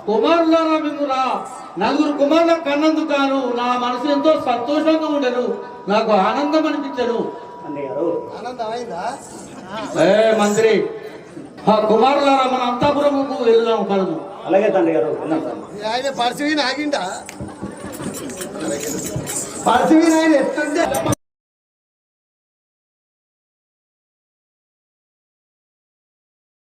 కుమారులారా మిమ్మురా నలుగురు కుమారుల కన్నందుకు గాను నా మనసు ఎంతో సంతోషంగా ఉండను, నాకు ఆనందం అనిపించను. ఏ మంత్రి, ఆ కుమారులారా మన అంతాపురముకు వెళ్దాం కలము. అలాగే తండ్రి గారు. ఆయన పరిస్థితి ఆగిందా? పరిస్థితి ఆయన ఎత్తుంటే